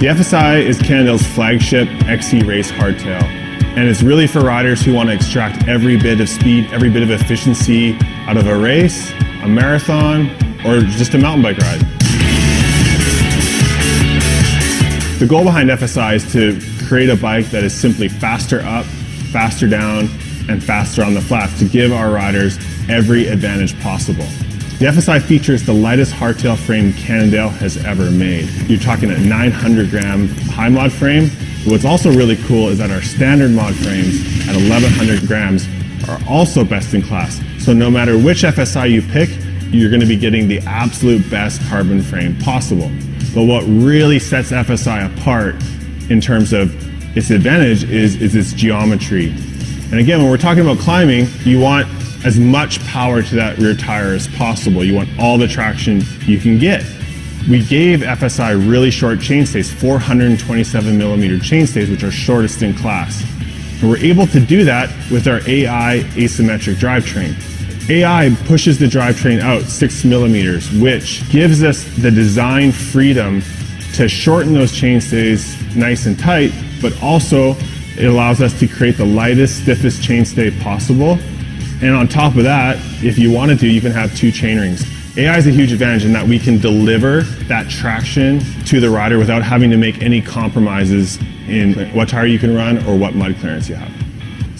The FSI is Cannondale's flagship XC race hardtail, and it's really for riders who want to extract every bit of speed, every bit of efficiency out of a race, a marathon, or just a mountain bike ride. The goal behind FSI is to create a bike that is simply faster up, faster down, and faster on the flats to give our riders every advantage possible. The FSI features the lightest hardtail frame Cannondale has ever made. You're talking a 900-gram high mod frame. What's also really cool is that our standard mod frames at 1100 grams are also best in class. So no matter which FSI you pick, you're going to be getting the absolute best carbon frame possible. But what really sets FSI apart in terms of its advantage is its geometry. And again, when we're talking about climbing, you want as much power to that rear tire as possible. You want all the traction you can get. We gave FSI really short chainstays, 427 millimeter chainstays, which are shortest in class. And we're able to do that with our AI asymmetric drivetrain. AI pushes the drivetrain out 6 millimeters, which gives us the design freedom to shorten those chainstays nice and tight, but also it allows us to create the lightest, stiffest chainstay possible. And on top of that, if you wanted to, you can have 2 chainrings. AI is a huge advantage in that we can deliver that traction to the rider without having to make any compromises in what tire you can run or what mud clearance you have.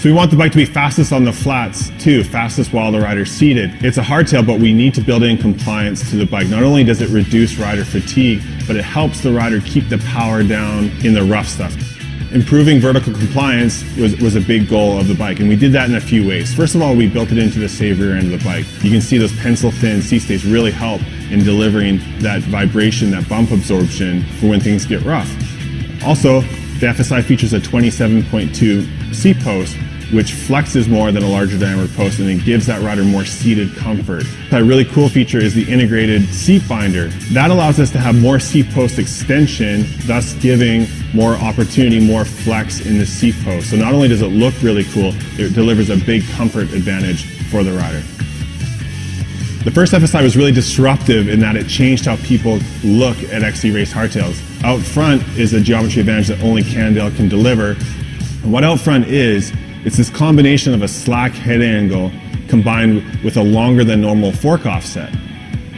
So we want the bike to be fastest on the flats too, fastest while the rider's seated. It's a hardtail, but we need to build in compliance to the bike. Not only does it reduce rider fatigue, but it helps the rider keep the power down in the rough stuff. Improving vertical compliance was a big goal of the bike, and we did that in a few ways. First of all, we built it into the save rear end of the bike. You can see those pencil-thin C-stays really help in delivering that vibration, that bump absorption for when things get rough. Also, the FSI features a 27.2 seat post, which flexes more than a larger diameter post, and it gives that rider more seated comfort. A really cool feature is the integrated seat binder. That allows us to have more seat post extension, thus giving more opportunity, more flex in the seat post. So not only does it look really cool, it delivers a big comfort advantage for the rider. The first FSI was really disruptive in that it changed how people look at XC race hardtails. Out front is a geometry advantage that only Cannondale can deliver. And what out front is, it's this combination of a slack head angle combined with a longer than normal fork offset.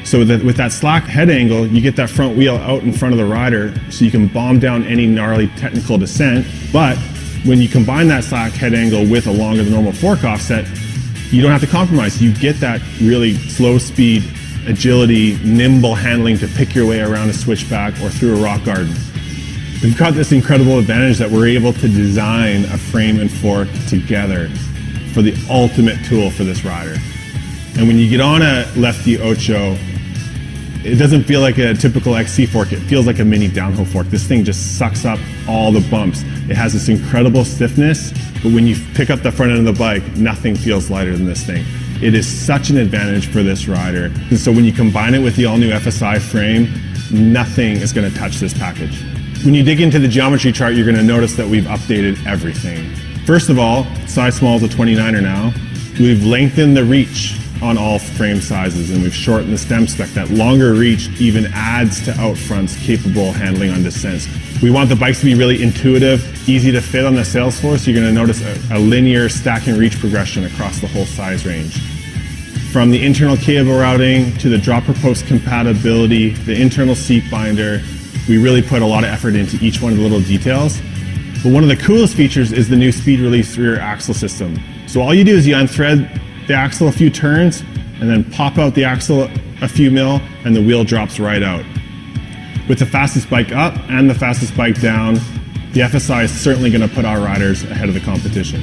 So with that slack head angle, you get that front wheel out in front of the rider so you can bomb down any gnarly technical descent. But when you combine that slack head angle with a longer than normal fork offset, you don't have to compromise. You get that really slow speed, agility, nimble handling to pick your way around a switchback or through a rock garden. We've got this incredible advantage that we're able to design a frame and fork together for the ultimate tool for this rider. And when you get on a Lefty Ocho, it doesn't feel like a typical XC fork, it feels like a mini downhill fork. This thing just sucks up all the bumps. It has this incredible stiffness, but when you pick up the front end of the bike, nothing feels lighter than this thing. It is such an advantage for this rider. And so when you combine it with the all-new FSI frame, nothing is going to touch this package. When you dig into the geometry chart, you're going to notice that we've updated everything. First of all, size small is a 29er now. We've lengthened the reach on all frame sizes, and we've shortened the stem spec. That longer reach even adds to out fronts capable handling on descents. We want the bikes to be really intuitive, easy to fit on the sales floor, so you're going to notice a linear stack and reach progression across the whole size range. From the internal cable routing to the dropper post compatibility, the internal seat binder, we really put a lot of effort into each one of the little details. But one of the coolest features is the new speed release rear axle system. So all you do is you unthread the axle a few turns and then pop out the axle a few mil and the wheel drops right out. With the fastest bike up and the fastest bike down, the FSI is certainly going to put our riders ahead of the competition.